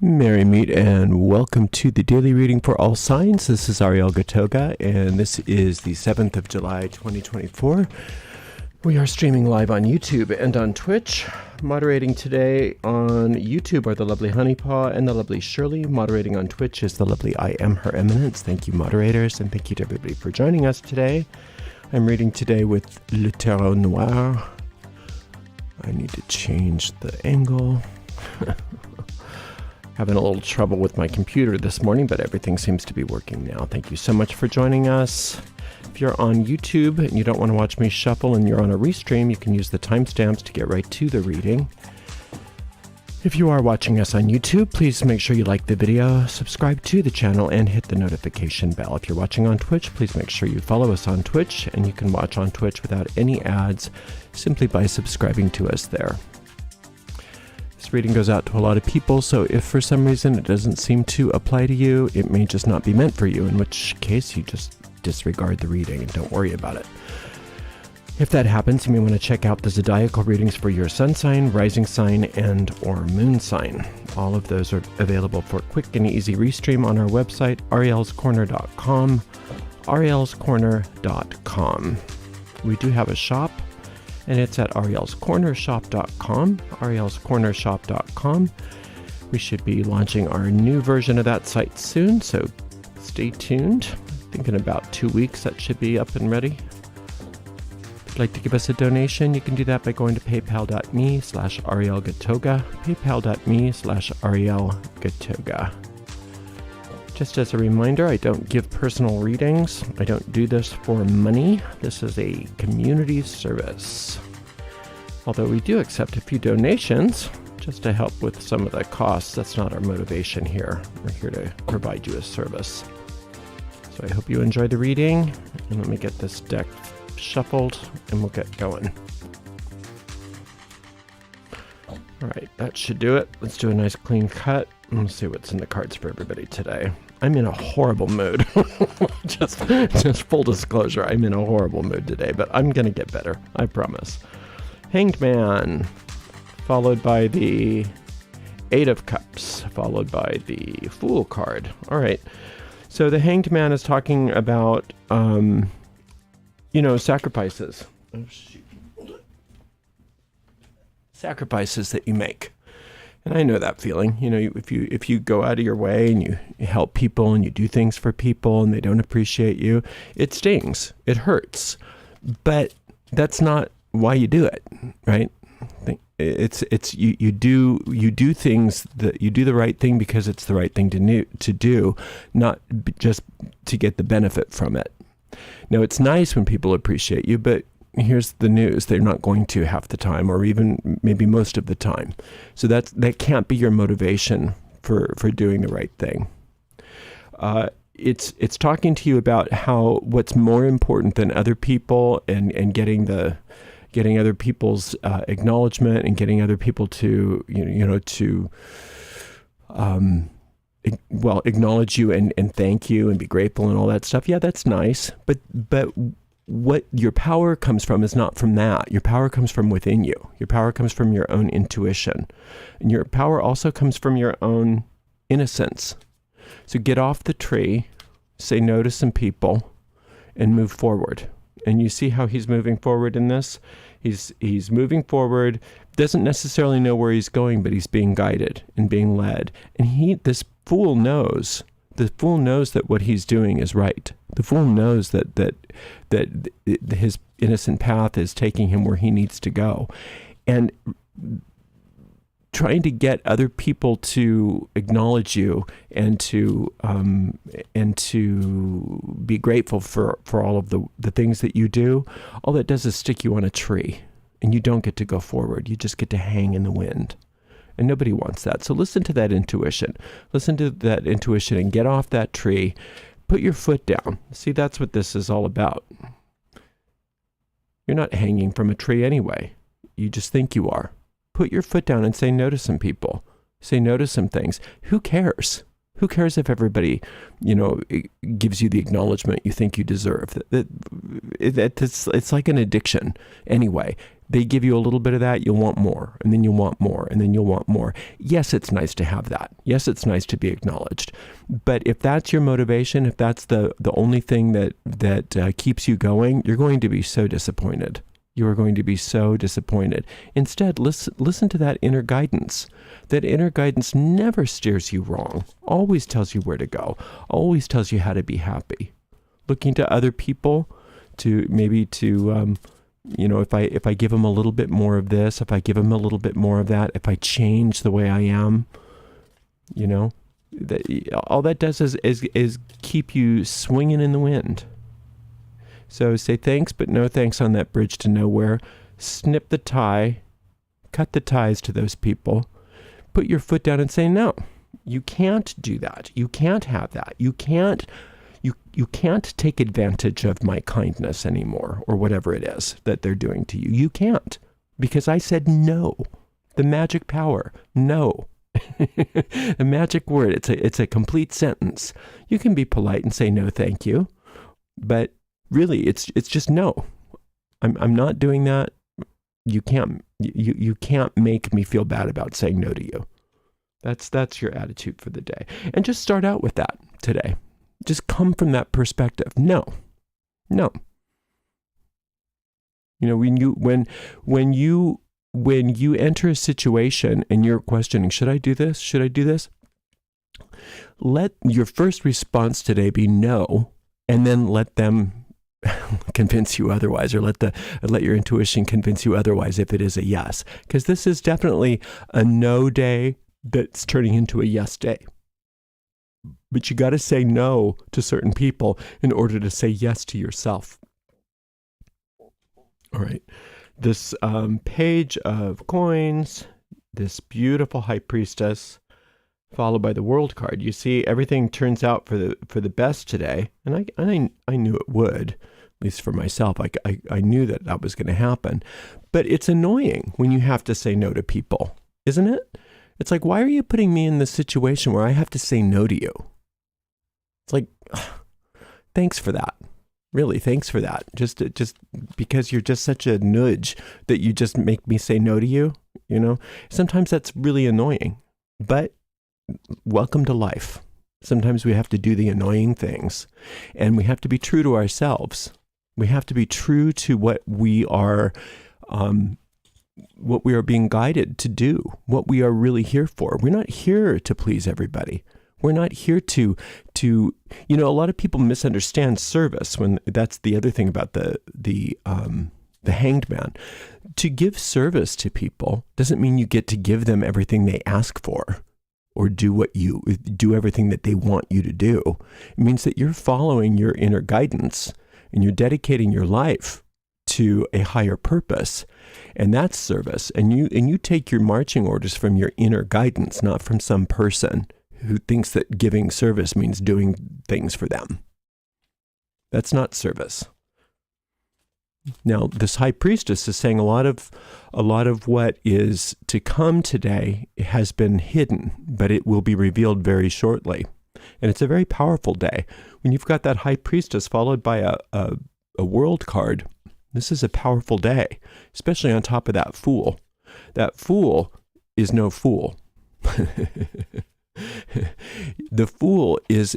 Merry meet and welcome to the daily reading for all signs. This is Ariel Gatoga and this is the 7th of July 2024. We are streaming live on YouTube and on Twitch. Moderating today on YouTube are the lovely Honeypaw and the lovely Shirley. Moderating on Twitch is the lovely I Am Her Eminence. Thank you, moderators, and thank you to everybody for joining us today. I'm reading today with Le Tarot Noir. I need to change the angle. Having a little trouble with my computer this morning, but everything seems to be working now. Thank you so much for joining us. If you're on YouTube and you don't want to watch me shuffle and you're on a restream, you can use the timestamps to get right to the reading. If you are watching us on YouTube, please make sure you like the video, subscribe to the channel, and hit the notification bell. If you're watching on Twitch, please make sure you follow us on Twitch, and you can watch on Twitch without any ads simply by subscribing to us there. This reading goes out to a lot of people, so if for some reason it doesn't seem to apply to you, it may just not be meant for you, in which case you just disregard the reading and don't worry about it. If that happens, you may want to check out the zodiacal readings for your sun sign, rising sign, and or moon sign. All of those are available for quick and easy restream on our website, arielscorner.com, arielscorner.com. We do have a shop, and it's at arielscornershop.com, arielscornershop.com. We should be launching our new version of that site soon, so stay tuned. I think in about 2 weeks that should be up and ready. If you'd like to give us a donation, you can do that by going to paypal.me/arielgatoga, paypal.me/arielgatoga. Just as a reminder, I don't give personal readings. I don't do this for money. This is a community service. Although we do accept a few donations just to help with some of the costs. That's not our motivation here. We're here to provide you a service. So I hope you enjoy the reading. And let me get this deck shuffled and we'll get going. All right, that should do it. Let's do a nice clean cut. Let's see what's in the cards for everybody today. I'm in a horrible mood. just full disclosure, I'm in a horrible mood today, but I'm going to get better. I promise. Hanged Man, followed by the Eight of Cups, followed by the Fool card. All right. So the Hanged Man is talking about, sacrifices. Oh, shoot. Sacrifices that you make. And I know that feeling. If you go out of your way and you help people and you do things for people and they don't appreciate you, it stings. It hurts. But that's not why you do it, right? You do things that you do the right thing because it's the right thing to do, not just to get the benefit from it. Now, it's nice when people appreciate you, but here's the news: they're not going to half the time, or even maybe most of the time. So that can't be your motivation for doing the right thing. It's talking to you about how what's more important than other people and getting other people's acknowledgement and getting other people to acknowledge you and thank you and be grateful and all that stuff. Yeah, that's nice, but what your power comes from is not from that. Your power comes from within you. Your power comes from your own intuition. And your power also comes from your own innocence. So get off the tree, say no to some people, and move forward. And you see how he's moving forward in this? He's moving forward, doesn't necessarily know where he's going, but he's being guided and being led. And this fool knows. The fool knows that what he's doing is right. The fool knows that his innocent path is taking him where he needs to go. And trying to get other people to acknowledge you and to be grateful for all of the things that you do, all that does is stick you on a tree, and you don't get to go forward. You just get to hang in the wind. And nobody wants that. So listen to that intuition. Listen to that intuition and get off that tree. Put your foot down. See, that's what this is all about. You're not hanging from a tree anyway. You just think you are. Put your foot down and say no to some people. Say no to some things. Who cares? Who cares if everybody, gives you the acknowledgement you think you deserve? It's like an addiction anyway. They give you a little bit of that, you'll want more, and then you'll want more, and then you'll want more. Yes, it's nice to have that. Yes, it's nice to be acknowledged. But if that's your motivation, if that's the only thing that keeps you going, you're going to be so disappointed. You are going to be so disappointed. Instead, listen to that inner guidance. That inner guidance never steers you wrong, always tells you where to go, always tells you how to be happy. Looking to other people to if I give them a little bit more of this, if I give them a little bit more of that, if I change the way I am, all that does is keep you swinging in the wind. So say thanks, but no thanks on that bridge to nowhere. Snip the tie, cut the ties to those people, put your foot down and say, no, you can't do that. You can't have that. You can't take advantage of my kindness anymore, or whatever it is that they're doing to you. You can't, because I said no. The magic power, no. The magic word, it's a complete sentence. You can be polite and say no, thank you, but really it's just no. I'm not doing that. You can't make me feel bad about saying no to you. That's your attitude for the day. And just start out with that today. Just come from that perspective. No. When you enter a situation and you're questioning, should I do this? Should I do this? Let your first response today be no, and then let them convince you otherwise, or let your intuition convince you otherwise if it is a yes. Because this is definitely a no day that's turning into a yes day. But you got to say no to certain people in order to say yes to yourself. All right. This page of coins, this beautiful high priestess, followed by the world card. You see, everything turns out for the best today, and I knew it would, at least for myself. I knew that was going to happen. But it's annoying when you have to say no to people, isn't it? It's like, why are you putting me in this situation where I have to say no to you? It's like, thanks for that. Really, thanks for that. Just because you're just such a nudge that you just make me say no to you, Sometimes that's really annoying, but welcome to life. Sometimes we have to do the annoying things, and we have to be true to ourselves. We have to be true to what we are being guided to do, what we are really here for. We're not here to please everybody. We're not here to a lot of people misunderstand service. When that's the other thing about the hanged man. To give service to people doesn't mean you get to give them everything they ask for, or do everything that they want you to do. It means that you're following your inner guidance and you're dedicating your life to a higher purpose, and that's service. And you take your marching orders from your inner guidance, not from some person who thinks that giving service means doing things for them. That's not service. Now, this high priestess is saying a lot of what is to come today has been hidden, but it will be revealed very shortly. And it's a very powerful day. When you've got that high priestess followed by a world card, this is a powerful day, especially on top of that fool. That fool is no fool. The fool is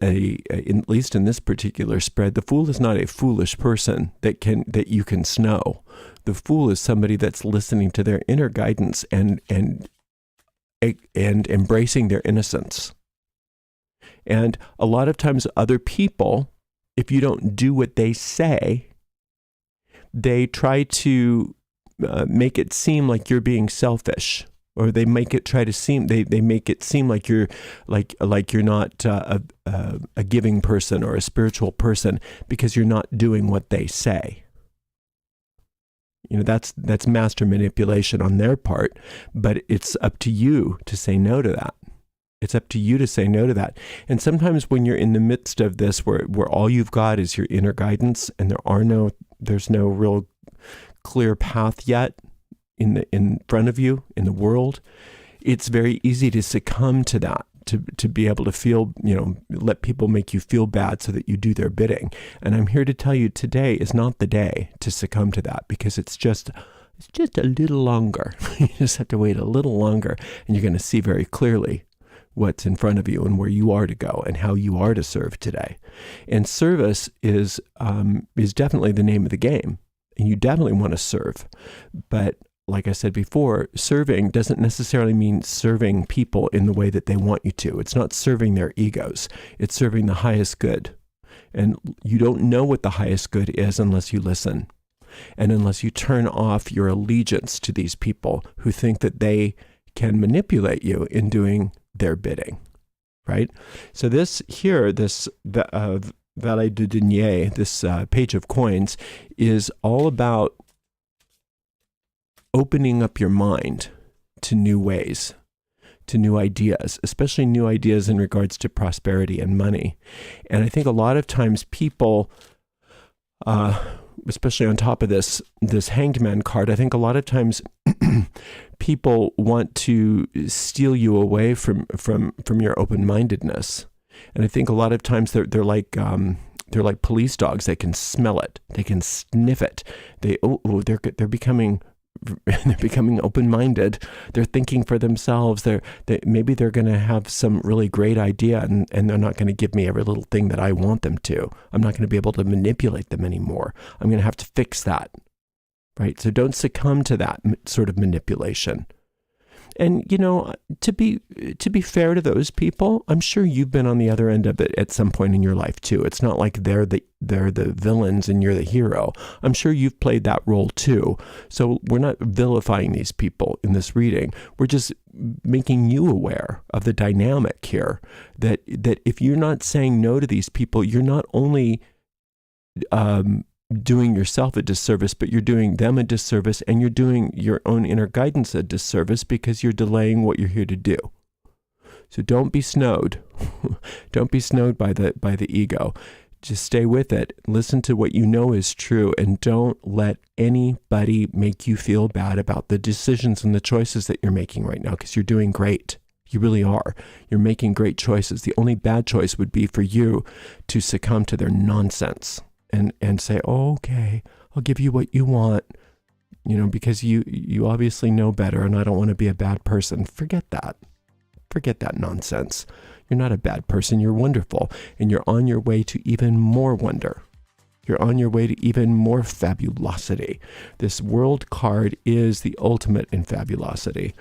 at least in this particular spread, the fool is not a foolish person that you can snow. The fool is somebody that's listening to their inner guidance and embracing their innocence. And a lot of times other people, if you don't do what they say, they try to make it seem like you're being selfish. Or they make it seem like you're you're not a giving person or a spiritual person because you're not doing what they say. That's master manipulation on their part, but it's up to you to say no to that. It's up to you to say no to that. And sometimes when you're in the midst of this, where all you've got is your inner guidance, and there's no real clear path yet in front of you in the world, it's very easy to succumb to that, to be able to feel, let people make you feel bad so that you do their bidding. And I'm here to tell you today is not the day to succumb to that, because it's just It's just a little longer. You just have to wait a little longer, and you're going to see very clearly what's in front of you and where you are to go and how you are to serve today. And service is definitely the name of the game, and you definitely want to serve. But like I said before, serving doesn't necessarily mean serving people in the way that they want you to. It's not serving their egos. It's serving the highest good. And you don't know what the highest good is unless you listen. And unless you turn off your allegiance to these people who think that they can manipulate you in doing their bidding, right? So this here, this Valet de Denier, this page of coins, is all about opening up your mind to new ways, to new ideas, especially new ideas in regards to prosperity and money. And I think a lot of times people, especially on top of this Hanged Man card, I think a lot of times people want to steal you away from your open-mindedness. And I think a lot of times they're like police dogs. They can smell it. They can sniff it. They're becoming open-minded. They're thinking for themselves. Maybe they're going to have some really great idea, and they're not going to give me every little thing that I want them to. I'm not going to be able to manipulate them anymore. I'm going to have to fix that, right? So don't succumb to that sort of manipulation. And, to be fair to those people, I'm sure you've been on the other end of it at some point in your life too. It's not like they're the villains and you're the hero. I'm sure you've played that role too. So we're not vilifying these people in this reading. We're just making you aware of the dynamic here, that if you're not saying no to these people, you're not only doing yourself a disservice, but you're doing them a disservice, and you're doing your own inner guidance a disservice because you're delaying what you're here to do. So don't be snowed. Don't be snowed by the ego. Just stay with it. Listen to what you know is true, and don't let anybody make you feel bad about the decisions and the choices that you're making right now, because you're doing great. You really are. You're making great choices. The only bad choice would be for you to succumb to their nonsense. And say, oh, okay, I'll give you what you want, because you obviously know better, and I don't want to be a bad person. Forget that. Forget that nonsense. You're not a bad person. You're wonderful, and you're on your way to even more wonder. You're on your way to even more fabulosity. This world card is the ultimate in fabulosity.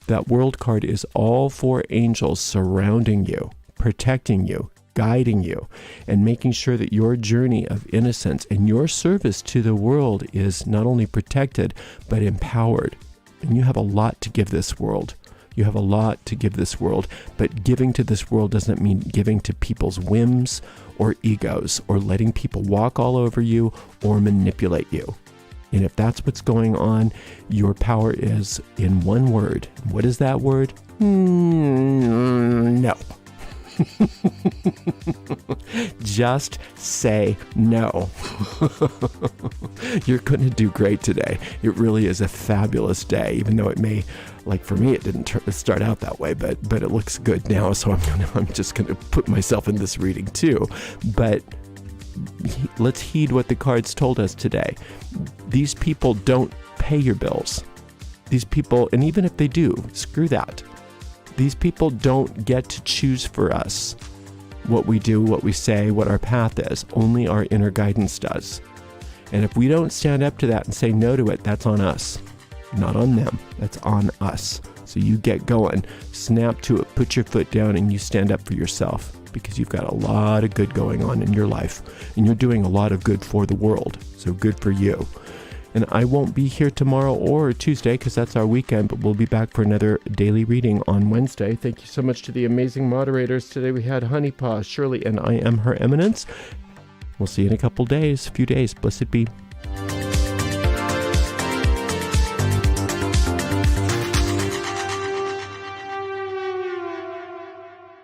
That world card is all four angels surrounding you, protecting you, guiding you, and making sure that your journey of innocence and your service to the world is not only protected, but empowered. And you have a lot to give this world. You have a lot to give this world, but giving to this world doesn't mean giving to people's whims or egos, or letting people walk all over you or manipulate you. And if that's what's going on, your power is in one word. What is that word? No. Just say no. You're going to do great today. It really is a fabulous day, even though it may, like for me, it didn't start out that way, but it looks good now. So I'm just going to put myself in this reading too. But let's heed what the cards told us today. These people don't pay your bills. These people, and even if they do, screw that. These people don't get to choose for us what we do, what we say, what our path is. Only our inner guidance does. And if we don't stand up to that and say no to it, that's on us, not on them. That's on us. So you get going, snap to it, put your foot down, and you stand up for yourself, because you've got a lot of good going on in your life, and you're doing a lot of good for the world. So good for you. And I won't be here tomorrow or Tuesday because that's our weekend, but we'll be back for another daily reading on Wednesday. Thank you so much to the amazing moderators. Today we had Honeypaw, Shirley, and I am Her Eminence. We'll see you in a few days. Blessed be.